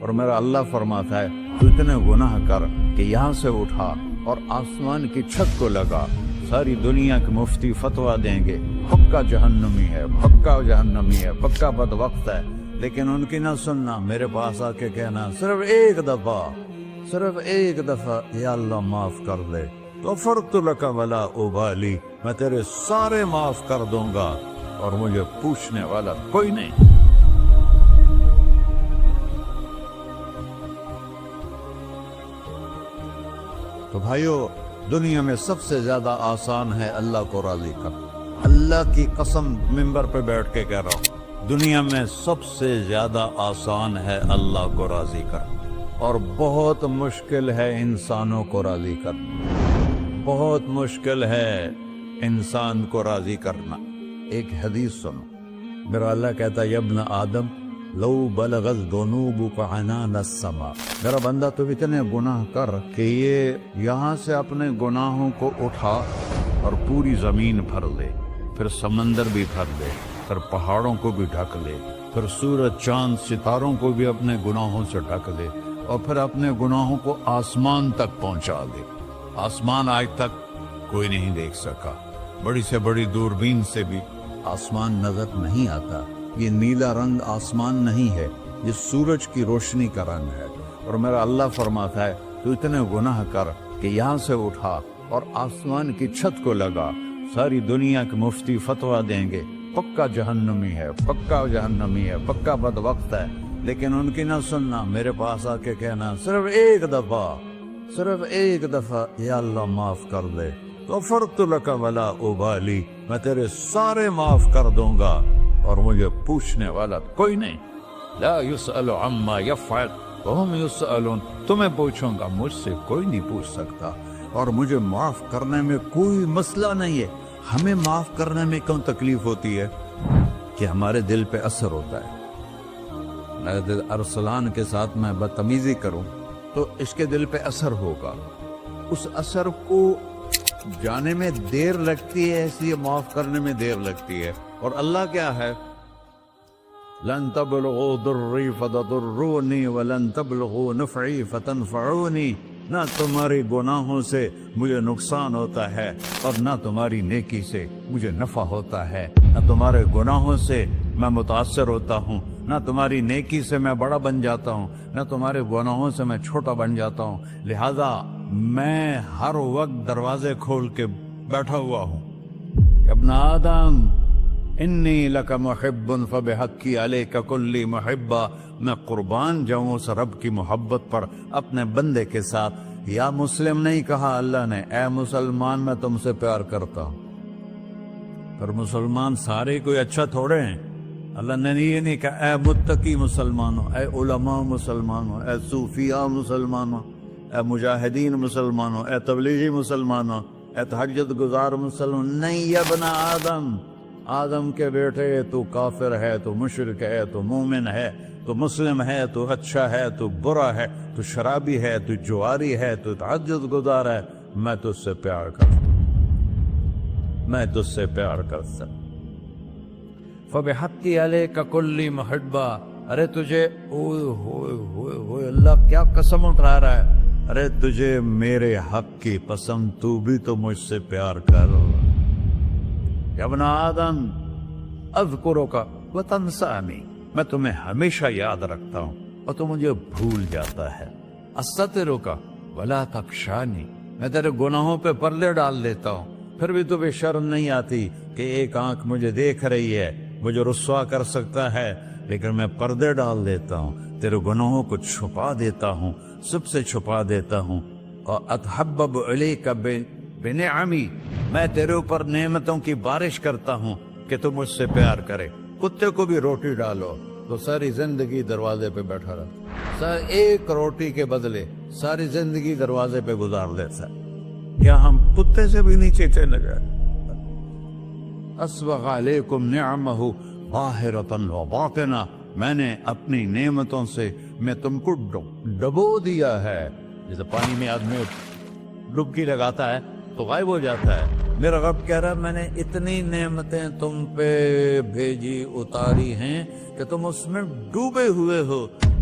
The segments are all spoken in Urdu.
اور میرا اللہ فرماتا ہے تو اتنے گناہ کر کہ یہاں سے اٹھا اور آسمان کی چھت کو لگا، ساری دنیا کے مفتی فتویٰ دیں گے پکا جہنمی ہے، پکا جہنمی ہے، پکا بدبخت ہے، لیکن ان کی نہ سننا، میرے پاس آ کے کہنا صرف ایک دفعہ یا اللہ معاف کر دے، غفرت لک ولا ابالی، میں تیرے سارے معاف کر دوں گا اور مجھے پوچھنے والا کوئی نہیں۔ تو بھائیو، دنیا میں سب سے زیادہ آسان ہے اللہ کو راضی کرنا، اللہ کی قسم ممبر پہ بیٹھ کے کہہ رہا ہوں، دنیا میں سب سے زیادہ آسان ہے اللہ کو راضی کرنا، اور بہت مشکل ہے انسانوں کو راضی کرنا، بہت مشکل ہے انسان کو راضی کرنا۔ ایک حدیث سنو، میرا اللہ کہتا ہے ابن آدم لو بلغت ذنوبک عنان السماء، میرا بندہ تو اتنے گناہ کر کہ یہ یہاں سے اپنے گناہوں کو اٹھا اور پوری زمین بھر لے، پھر سمندر بھی بھر لے، پھر پہاڑوں کو بھی ڈھک لے، پھر سورج چاند ستاروں کو بھی اپنے گناہوں سے ڈھک لے، اور پھر اپنے گناہوں کو آسمان تک پہنچا دے۔ آسمان آج تک کوئی نہیں دیکھ سکا، بڑی سے بڑی دوربین سے بھی آسمان نظر نہیں آتا۔ یہ نیلا رنگ آسمان نہیں ہے، یہ سورج کی روشنی کا رنگ ہے۔ اور میرا اللہ فرماتا ہے تو اتنے گناہ کر کہ یہاں سے اٹھا اور آسمان کی چھت کو لگا، ساری دنیا کے مفتی فتویٰ دیں گے پکا جہنمی ہے، پکا جہنمی ہے، پکا بدبخت ہے، لیکن ان کی نہ سننا، میرے پاس آ کے کہنا صرف ایک دفعہ یا اللہ معاف کر دے، غفرت لک ولا ابالی، میں تیرے سارے معاف کر دوں گا اور مجھے پوچھنے والا کوئی نہیں۔ لا يسأل عما يفعل وهم يسألون، تمہیں پوچھوں گا، مجھ سے کوئی نہیں پوچھ سکتا، اور مجھے معاف کرنے میں کوئی مسئلہ نہیں ہے۔ ہمیں معاف کرنے میں کیوں تکلیف ہوتی ہے؟ کہ ہمارے دل پہ اثر ہوتا ہے۔ ارسلان کے ساتھ میں بدتمیزی کروں تو اس کے دل پہ اثر ہوگا، اس اثر کو جانے میں دیر لگتی ہے، اس لیے معاف کرنے میں دیر لگتی ہے۔ اور اللہ کیا ہے؟ لن تبلغوا ضري فتضروني ولن تبلغوا نفعي فتنفعوني، نہ تمہاری گناہوں سے مجھے نقصان ہوتا ہے اور نہ تمہاری نیکی سے مجھے نفع ہوتا ہے، نہ تمہارے گناہوں سے میں متاثر ہوتا ہوں، نہ تمہاری نیکی سے میں بڑا بن جاتا ہوں، نہ تمہارے گناہوں سے میں چھوٹا بن جاتا ہوں، لہذا میں ہر وقت دروازے کھول کے بیٹھا ہوا ہوں۔ ابن آدم انی لک محب فبحقی علیک کلی محبہ، میں قربان جاؤں اس رب کی محبت پر اپنے بندے کے ساتھ۔ یا مسلم نہیں کہا اللہ نے، اے مسلمان میں تم سے پیار کرتا ہوں۔ پر مسلمان سارے کوئی اچھا تھوڑے ہیں، اللہ نے یہ نہیں کہا اے متقی مسلمانوں، اے علماء مسلمانوں، اے صوفیاء مسلمانوں، اے مجاہدین مسلمانوں، اے تبلیغی مسلمانوں، اے تہجد گزار مسلمان، نہیں یا ابن آدم، آدم کے بیٹے، تو کافر ہے، تو مشرک ہے، تو مومن ہے، تو مسلم ہے، تو اچھا ہے، تو برا ہے، تو شرابی ہے، تو جواری ہے، تو تہجد گزار ہے، میں تجھ سے پیار کرتا ہوں، میں تجھ سے پیار کرتا ہوں۔ فبحقی علیک کلی محبہ، ارے تجھے اوئے ہوئے ہوئے ہوئے، اللہ کیا قسم اٹھا رہا ہے، ارے تجھے میرے حق کی قسم، تو بھی تو مجھ سے پیار کر۔ یا ابن آدم اذکرک وتنسانی، میں تمہیں ہمیشہ یاد رکھتا ہوں اور تو مجھے بھول جاتا ہے۔ استترک ولا تخشانی، میں تیرے گناہوں پہ پردے ڈال دیتا ہوں، پھر بھی تمہیں شرم نہیں آتی کہ ایک آنکھ مجھے دیکھ رہی ہے، مجھے رسوا کر سکتا ہے، لیکن میں پردے ڈال دیتا ہوں، تیرے گناہوں کو چھپا دیتا ہوں، سب سے چھپا دیتا ہوں۔ اور اتحبب الیک بنعمی، میں تیرے اوپر نعمتوں کی بارش کرتا ہوں کہ تم مجھ سے پیار کرے۔ کتے کو بھی روٹی ڈالو تو ساری زندگی دروازے پہ بیٹھا رہتا، ایک روٹی کے بدلے ساری زندگی دروازے پہ گزار دیتا ہے۔ کیا ہم کتے سے بھی نیچے چلے گئے؟ اسبغ علیکم نعمہ ظاہرۃ وباطنہ، میں نے اپنی نعمتوں سے میں تم کو ڈبو دیا ہے، جیسے پانی میں آدمی ڈبکی لگاتا ہے تو غائب ہو جاتا ہے۔ میرا رب کہہ رہا ہے میں نے اتنی نعمتیں تم پہ بھیجی، اتاری ہیں کہ تم اس میں ڈوبے ہوئے ہو،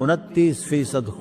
29%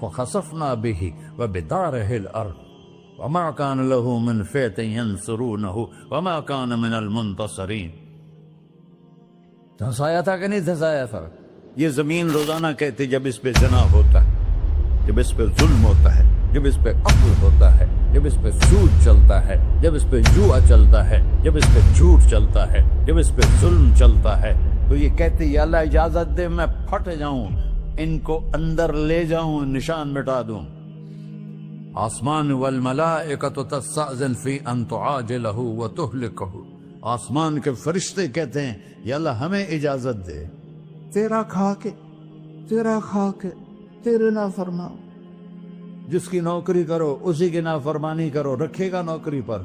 فخسفنا به وبداره الأرض وما كان له من فئة ينصرونه وما كان من المنتصرين. دھسایا تھا کہ نہیں دھسایا تھا؟ یہ زمین روزانہ کہتی جب اس پہ زنا ہوتا ہے، جب اس پہ ظلم ہوتا ہے، جب اس پہ قتل ہوتا ہے، جب اس پہ سود چلتا ہے، جب اس پہ جوا چلتا ہے، جب اس پہ جھوٹ چلتا ہے، جب اس پہ ظلم چلتا ہے، تو یہ کہتی یا اللہ اجازت دے میں پھٹ جاؤں، ان کو اندر لے جاؤں، نشان مٹا دوں. آسمان والملائکۃ تستأذن فی ان تعاجلہ وتہلکہ، آسمان کے فرشتے کہتے ہیں یا اللہ ہمیں اجازت دے، تیرا کھا کے تیرے نافرمان، جس کی نوکری کرو اسی کی نافرمانی کرو، رکھے گا نوکری پر.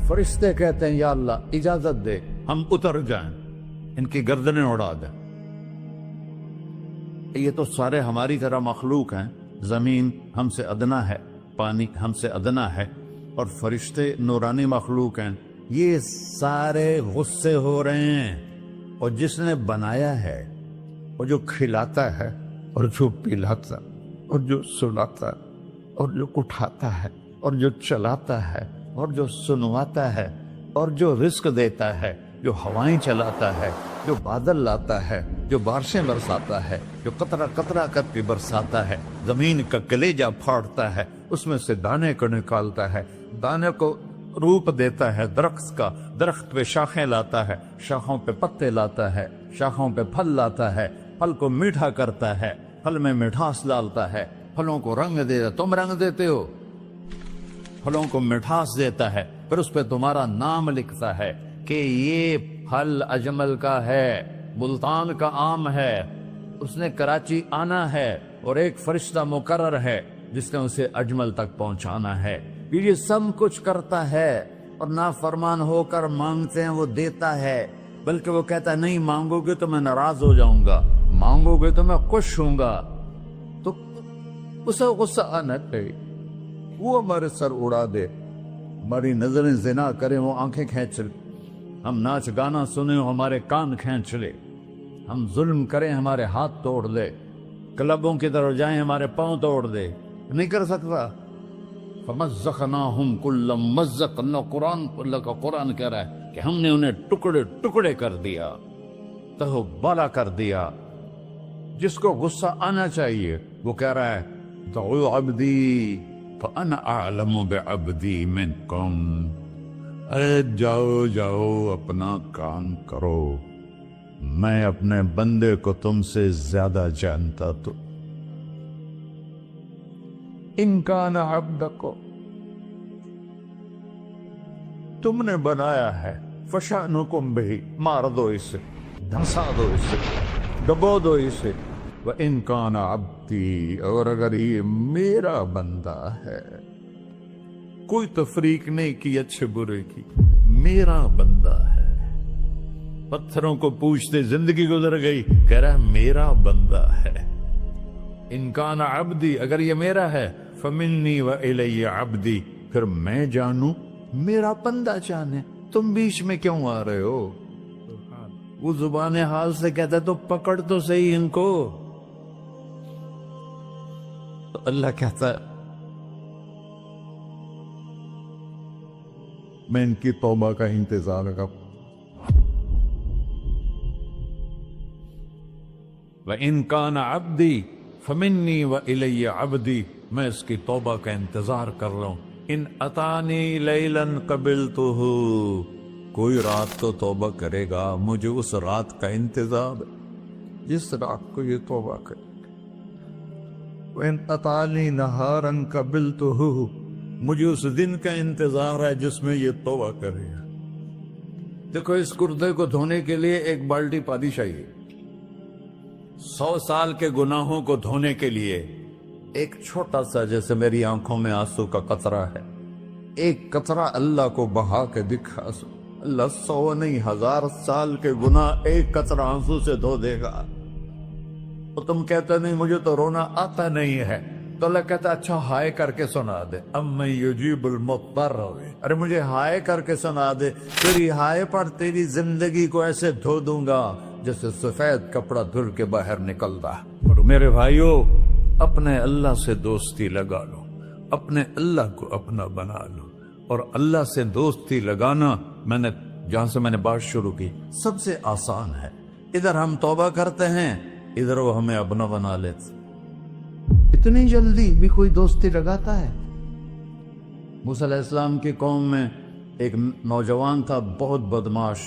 فرشتے کہتے ہیں یا اللہ اجازت دے ہم اتر جائیں، ان کی گردنیں اڑا دیں. یہ تو سارے ہماری طرح مخلوق ہیں، زمین ہم سے ادنا ہے، پانی ہم سے ادنا ہے، اور فرشتے نورانی مخلوق ہیں. یہ سارے غصے ہو رہے ہیں، اور جس نے بنایا ہے، اور جو کھلاتا ہے، اور جو پلاتا، اور جو سلاتا، اور جو اٹھاتا ہے، اور جو چلاتا ہے، اور جو سنواتا ہے، اور جو رزق دیتا ہے، جو ہوائیں چلاتا ہے، جو بادل لاتا ہے، جو بارشیں برساتا ہے، جو قطرہ قطرہ کر کے برساتا ہے، زمین کا کلیجہ پھاڑتا ہے، اس میں سے دانے کو نکالتا ہے، دانے کو روپ دیتا ہے درخت کا، درخت پہ شاخیں لاتا ہے، شاخوں پہ پتے لاتا ہے، شاخوں پہ پھل لاتا ہے، پھل کو میٹھا کرتا ہے، پھل میں مٹھاس ڈالتا ہے، پھلوں کو رنگ دیتا. تم رنگ دیتے ہو، پھلوں کو مٹھاس دیتا ہے، پھر اس پہ تمہارا نام لکھتا ہے کہ یہ پھل اجمل کا ہے، ملتان کا آم ہے، اس نے کراچی آنا ہے، اور ایک فرشتہ مقرر ہے جس نے اسے اجمل تک پہنچانا ہے. یہ سب کچھ کرتا ہے، اور نافرمان ہو کر مانگتے ہیں وہ دیتا ہے، بلکہ وہ کہتا ہے نہیں مانگو گے تو میں ناراض ہو جاؤں گا، مانگو گے تو میں خوش ہوں گا. تو اسے غصہ آنا چاہیے، وہ ہمارے سر اڑا دے، ہماری نظریں زنا کریں وہ آنکھیں کھینچ لے، ہم ناچ گانا سنیں ہمارے کان کھینچ لے، ہم ظلم کریں ہمارے ہاتھ توڑ دے، کلبوں کی طرف جائیں ہمارے پاؤں توڑ دے. نہیں کر سکتا. فَمَزَّقْنَاهُمْ كُلَّ مُمَزَّقٍ، اللہ کا قرآن کہہ رہا ہے کہ ہم نے انہیں ٹکڑے ٹکڑے کر دیا، تہو بالا کر دیا. جس کو غصہ آنا چاہیے وہ کہہ رہا ہے دعوا عبدی فَأَنَا أَعْلَمُ بِعَبْدِي مِنْكُمْ، ارے جاؤ جاؤ اپنا کام کرو، میں اپنے بندے کو تم سے زیادہ جانتا. تو ان کان عبدکو، تم نے بنایا ہے، فشانکم بہی، مار دو اسے، دھسا دو اسے، ڈبو دو اسے. وَإِن كَانَ عَبْدِي، اور اگر یہ میرا بندہ ہے، کوئی تفریق نہیں کی اچھے برے کی، میرا بندہ ہے. پتھروں کو پوچھتے زندگی گزر گئی، کہہ رہا ہے میرا بندہ ہے. ان کان عبدی، اگر یہ میرا ہے، فمنی وإلی عبدی، پھر میں جانوں میرا بندہ جانے. تم بیچ میں کیوں آ رہے ہو؟ وہ زبان حال سے کہتا تو پکڑ تو صحیح ان کو. تو اللہ کہتا ہے میں ان کی توبہ کا انتظار کروں. وَإِن كَانَ عَبْدِي فَمِنِّي وَإِلَيَّ عَبْدِي، میں اس کی توبہ کا انتظار کر رہا ہوں. ان اتانی لیلاً قبلتہ، کوئی رات تو توبہ کرے گا، مجھے اس رات کا انتظار ہے جس رات کو یہ توبہ کرے. وَإِنْ أَتَانِي نَهَارًا قَبِلْتُهُ، مجھے اس دن کا انتظار ہے جس میں یہ توبہ کرے گا. دیکھو اس کردے کو دھونے کے لیے ایک بالٹی پانی چاہیے. 100 سال کے گناہوں کو دھونے کے لیے ایک چھوٹا سا، جیسے میری آنکھوں میں آنسو کا قطرہ ہے، ایک قطرہ اللہ کو بہا کے دکھا. اللہ 100 نہیں 1000 سال کے گناہ ایک قطرہ آنسو سے دھو دے گا. تو تم کہتے نہیں مجھے تو رونا آتا نہیں ہے، تو اللہ کہتا اچھا ہائے کر کے سنا دے. اَمَّن يُجِيبُ الْمُضْطَرَّ، ارے مجھے ہائے کر کے سنا دے، تیری ہائے پر تیری زندگی کو ایسے دھو دوں گا جیسے سفید کپڑا دھل کے باہر نکلتا. اور میرے بھائیو، اپنے اللہ سے دوستی لگا لو، اپنے اللہ کو اپنا بنا لو. اور اللہ سے دوستی لگانا جہاں سے میں نے بات شروع کی سب سے آسان ہے. ادھر ہم توبہ کرتے ہیں، ادھر وہ ہمیں اپنا بنا لیتے. اتنی جلدی بھی کوئی دوستی لگاتا ہے؟ موسیٰ علیہ السلام کی قوم میں ایک نوجوان تھا بہت بدماش،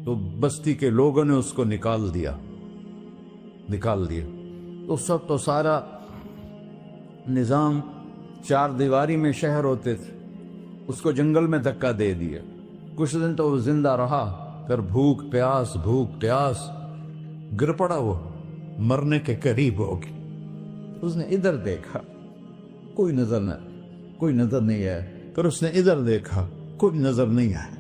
تو بستی کے لوگوں نے اس کو نکال دیا. تو سب تو سارا نظام 4 دیواری میں شہر ہوتے تھے، اس کو جنگل میں دھکا دے دیا. کچھ دن تو وہ زندہ رہا، پھر بھوک پیاس گر پڑا، وہ مرنے کے قریب ہو گیا. اس نے ادھر دیکھا، کوئی نظر نہیں آیا. پھر اس نے ادھر دیکھا، کوئی نظر نہیں آیا.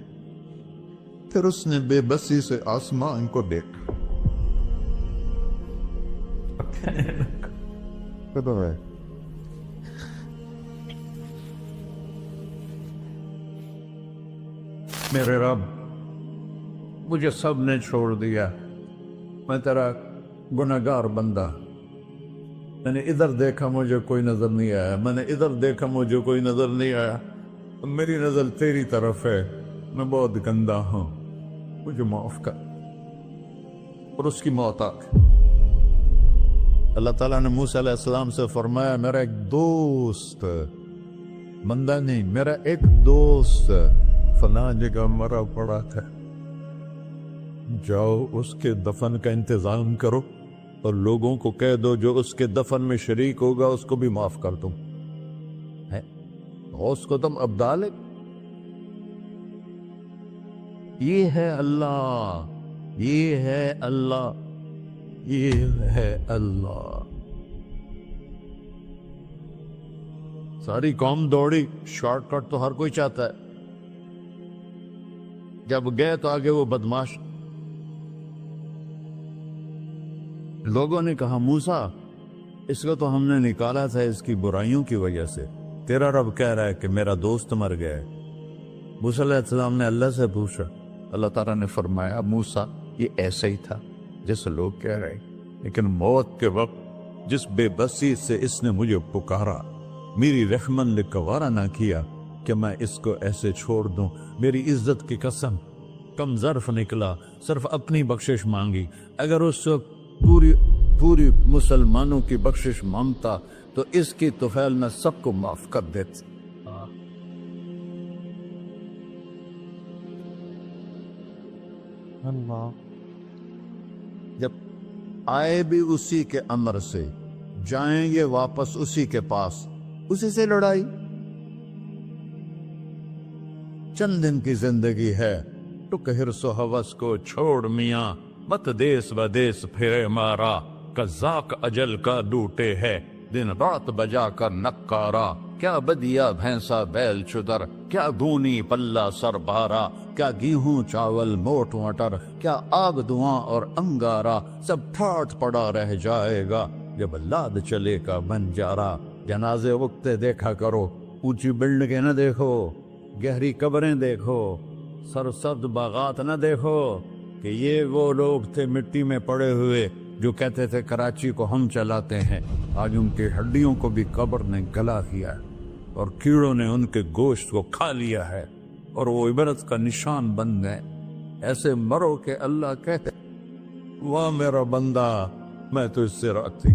پھر اس نے بے بسی سے آسمان کو دیکھا. میرے رب، مجھے سب نے چھوڑ دیا، میں تیرا گنہگار بندہ. میں نے ادھر دیکھا، مجھے کوئی نظر نہیں آیا. میں نے ادھر دیکھا، مجھے کوئی نظر نہیں آیا. میری نظر تیری طرف ہے، میں بہت گندا ہوں، مجھے معاف کر. اور اس کی موت آ گئی. اللہ تعالیٰ نے موسیٰ علیہ السلام سے فرمایا، میرا ایک دوست، بندہ نہیں، میرا ایک دوست فلاں جگہ مرا پڑا تھا، جاؤ اس کے دفن کا انتظام کرو اور لوگوں کو کہہ دو جو اس کے دفن میں شریک ہوگا اس کو بھی معاف کر دوں. اس کو تم اب ڈالے. یہ ہے اللہ، یہ ہے اللہ، یہ ہے اللہ. ساری قوم دوڑی، شارٹ کٹ تو ہر کوئی چاہتا ہے. جب گئے تو آگے وہ بدماش. لوگوں نے کہا، موسیٰ اس کو تو ہم نے نکالا تھا اس کی برائیوں کی وجہ سے، تیرا رب کہہ رہا ہے کہ میرا دوست مر گیا ہے. موسیٰ علیہ السلام نے اللہ سے پوچھا. اللہ تعالیٰ نے فرمایا، موسیٰ یہ ایسا ہی تھا جیسے لوگ کہہ رہے، لیکن موت کے وقت جس بے بسی سے اس نے مجھے پکارا، میری رحمن نے گوارا نہ کیا کہ میں اس کو ایسے چھوڑ دوں. میری عزت کی قسم، کم ظرف نکلا، صرف اپنی بخشش مانگی. اگر اس وقت پوری مسلمانوں کی بخشش مانگتا تو اس کی طفیل میں سب کو معاف کر دیتا. اللہ جب آئے بھی اسی کے امر سے، جائیں گے واپس اسی کے پاس، اسی سے لڑائی. چند دن کی زندگی ہے، ٹک حرص و ہوس کو چھوڑ میاں، مت دیس بدیس پھرے مارا. قزاق اجل کا ڈوٹے ہے، دن رات بجا کر نکارا. کیا بدیا بھینسا بیل چدر، کیا گونی پلہ سر بارا. کیا گیہوں چاول موٹ مٹر، کیا آگ دھواں اور انگارا. سب ٹھاٹ پڑا رہ جائے گا جب لاد چلے کا بنجارا. جنازے وقتے دیکھا کرو، اونچی بلڈنگیں نہ دیکھو، گہری قبریں دیکھو، سرسبز باغات نہ دیکھو کہ یہ وہ لوگ تھے مٹی میں پڑے ہوئے جو کہتے تھے کراچی کو ہم چلاتے ہیں. آج ان کی ہڈیوں کو بھی قبر نے گلا کیا اور کیڑوں نے ان کے گوشت کو کھا لیا ہے اور وہ عبرت کا نشان بن گئے. ایسے مرو کہ اللہ کہتے، واہ میرا بندہ میں تو اس سے راضی.